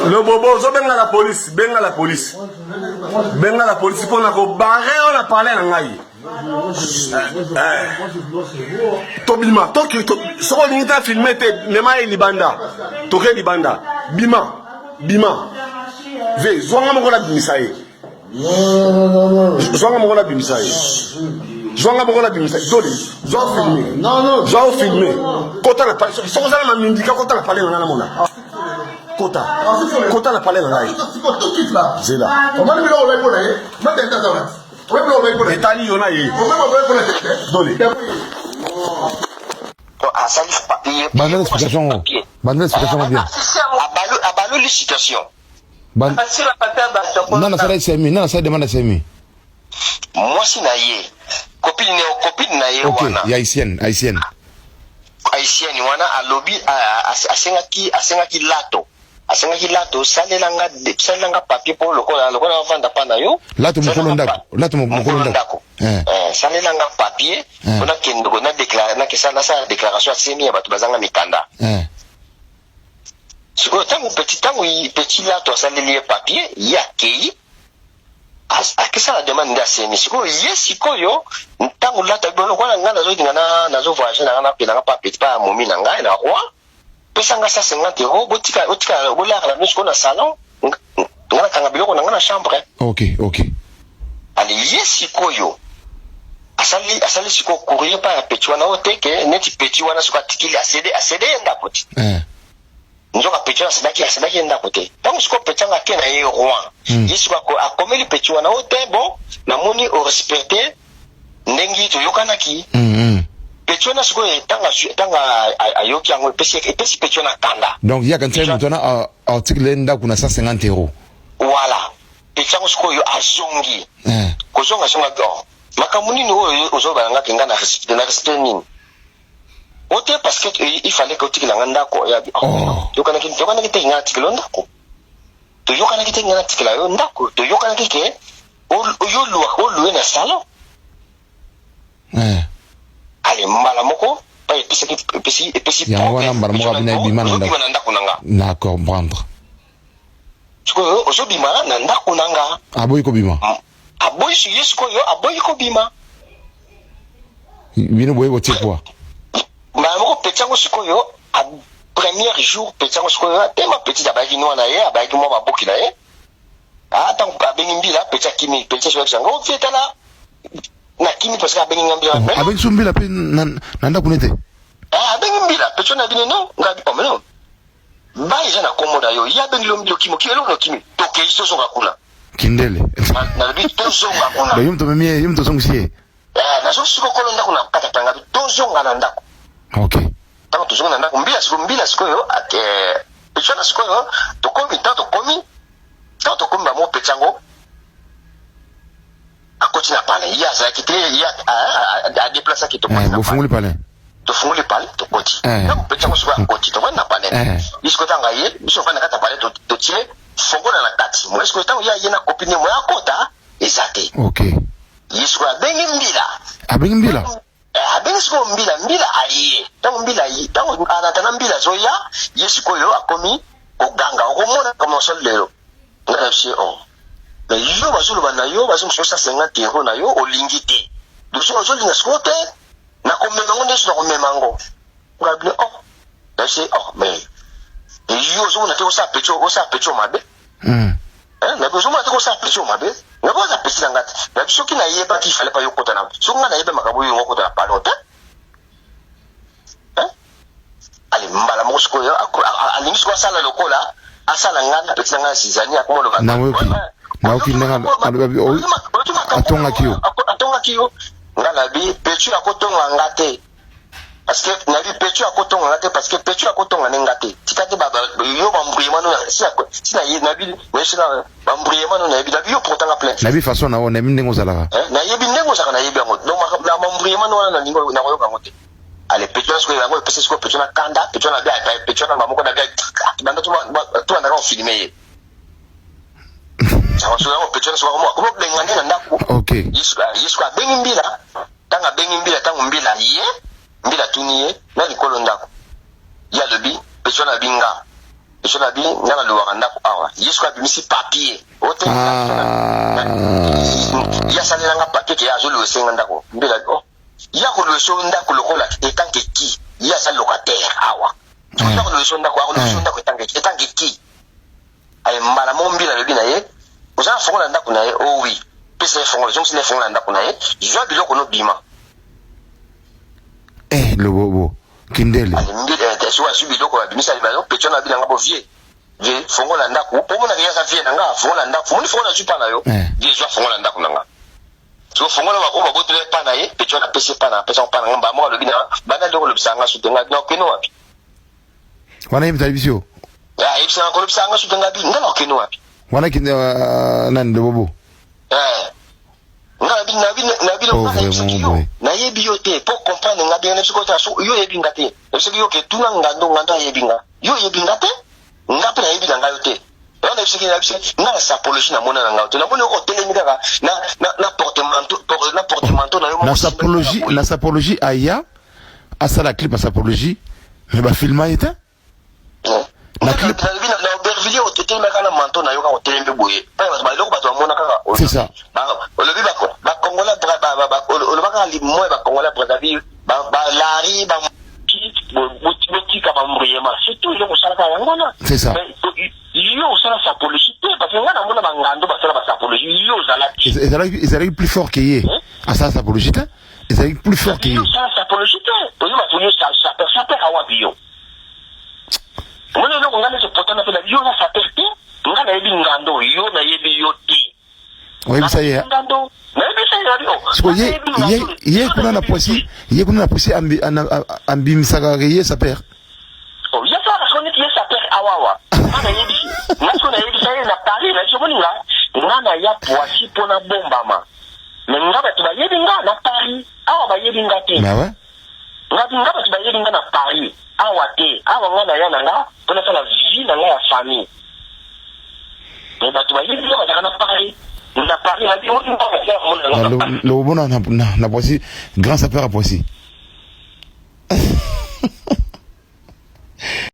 Le bobo, zo benga la police, benga la police. Benga la police pour na ko barré on a parlé na ngai. Tobima, toki so ko linga filmer te nema libanda. Toke libanda. Bima. Ve, zwanga mo la bimisaye. Zwanga mo la bimisaye. Zwanga mo la bimisaye. Doli, zo filmer. Non. Zo filmer. Kota na pa, so ko za na mindika kota na parler na mona. Kota la parler là. C'est là. On va le mettre au lait pour aller. Maintenant, on va le mettre au lait pour aller. Italie, on a eu. On va le mettre au lait pour aller. À salif papier. Bandez l'explication. Bandez l'explication bien. À ballot les situations. Non, ça va être non, ça demande à Semi. Moi, si naïe. Copine naïe. Ok, il y a haïtienne. Haïtienne, wana à lobby à sengaki lato. Asengaki lato salelanga papier pour le vendre pas na yo. Lato mokolo ndako. Salelanga papier on a kendo na déclarer na kesala sa déclaration asemi ya batu bazanga mikanda. Siko tangu petit lato saleli papier ya kei akisa la demande d'asemi siko yesiko yo tangu lato bono kwa ngana zo dingana nazo voyager na pela pa petit pa momi na ngai na roi pesanga sa 50 euros botika bola la nuit na salon ngana kanga biloko na ngana chambre. OK. Ali yesiko yo asali siko courrier pa petit wana oteke neti petit wana siko atikili acd enda poti. Njoka petit wana asidaki enda poti. Tangu siko petanga ke na ye roi. Yesiko akomeli petit wana otebo na moni au respecter ndengi to yokanaki. Petona siko tanga ayoki yango pesi petona kanda. Donc il y a quand même mutona article enda kuna 150 euros. Voilà. Petanga siko yo azongi. Kozonga songa go. Makamuni no ozo balanga kenga na respect nini. Ote parce que il fallait que tu l'anga ndako ya bi. Yokana ki tenga article ndako. To yokana ki tenga article yo ndako. To yokana ki ke o louer na salon. Ale mbala moko pa epesi ya wana mbala moko bina bima na ndako nanga na comprendre siko ozo bima na ndako nanga aboyi ko bima aboyi su yesko yo aboyi ko bima bino boye botie quoi mbala moko petango siko yo a premier jour petango siko yo tema petit abaki no na ye abaki mo baboki na ye tant abengi mbila petaki siko sango fietala na kimi parce que abengi ngambila abengi sumbila pe nanda kunete abengi mbila petona bine no ngabi omeno ba ija na komoda yo ya bengi lombilo kimo kielo no kimi to ke iso so ngakula kindele na bi to so ngakula ba yumto songusie na so siko kolonda kuna kata tanga to so ngana ndako. OK tango to so ngana ndako mbila siko yo ate petona siko yo to komi ba mo petango akoti na pale ya za kitile ya a déplacer ki to pale bo funguli pale to koti na petango siko akoti to na pale isko tanga ye biso fana kata pale to tire fongola na kati mo isko tango ya yena kopine mo akota ezate. OK isko abengi mbila abengi siko mbila aye tango mbila yi tango anatana mbila zoya yesiko yo akomi oganga okomona kama solero ngana si mais yo bazulu bana yo bazum so 50 euros na yo olingi te duso bazulu na skote na komema ngonde so komemango ngabile na se mais yo zo na te osa pecho mabe na bezo ma te osa pecho mabe na boza pesi ngati na biso kina yeba ki fallait pas yo kota na so ngana yeba makabo yo ngoko na palote ali mbala mosko yo alingi so sala lokola asala ngana pesi ngana sizani akomo ba na okindanga atonga kiyo ngala bi pechu akotonga ngate parce que na bi pechu akotonga ngate parce que pechu akotonga ngate tikate baba yo bambuyema no si na ye na bi wesina bambuyema no na bi yo potanga plein na bi façon na ona mindengo zalaka na ye bi ndengo zaka na ye bi ngo donc na bambuyema no na ningo na ko ngote ale pechu na sko yango pesi sko pechu na kanda pechu na bi pechu na mamoko na bi banda tu na ko filmer sawaso yango petona so ko mo bengani na ndako. OK Yesu abengi mbila tango mbila ye mbila tuniye na likolo ndako ya lobi petona binga biso na bi ngana lo wakanda ko awa yesu ka bimisi papier ote ya salila nga papier ke ya zo lo senga ndako mbila oh ya ko lo so ndako lokola etanke ki ya sa locataire awa ya ko lo so ndako ko lo so ndako etanke ki ay mbala mo mbila le bina ye oza fongola ndako na ye oh oui pese fongola jonsi ne fongola ndako na ye jo biloko no bima le bobo kindele mbila so wa subi loko bimisa libalo pecho na bilanga bo vie je fongola ndako po mona ya sa vie nanga fongola ndako moni fongola jupa na yo je jo fongola ndako nanga so fongola wa ko ba botele pa na ye pecho na pese pa na pesa pa na ngamba mo lo bina bana do lo bisanga sutenga no keno wapi wana yim televizio ya ibisa ko lo bisanga sutenga bi ngalo keno wapi wana kinde nan de bobo na yebi yo te pour comprendre nga bien ce que tu as yo yebi ngate ce que yo ke tuna ngando yebi nga yo yebi ngate nga pe yebi nga yo te on a ce que na sapologie na mona nga te na mona ko tele ngaka na portemanteau na yo la sapologie aya asa la clip à sapologie mais ba filma était na clip na Aubervilliers au tete meka na manteau na yo ka hôtel mbe boye pa ba loko ba to mona kaka c'est ça le bi ba Congola le baka li moi ba Congola Brazzaville ba lari ba boutique ba mbriyema c'est tout le sala ka ngona c'est ça yo sala sapologie parce que ngana mona ba ngando ba sala ba sapologie yo zala ils allaient plus fort que yé à ça sapologie ils allaient plus fort que yé yo sala sapologie to yo ba yo ça awa bio mona no ngana se potana pe yo na saperte ngana yebi ngando yo na yebi yo ti oui ça y est siko ye kuna na posi ambi misaka ye sa père oh ya ça parce qu'on est sa père awawa ngana yebi ngaso na yebi ça na Paris na je moninga ngana ya poisi pona bombama mais ngaba tu ba yebi nga na Paris awa ba yebi ngate bah ouais ngaba tu ba yebi nga na Paris awa te awa ngana ya nanga pona la vie na la famille mais ba tu ba yebi nga na Paris le bobo na Poissy grand sapeur à Poissy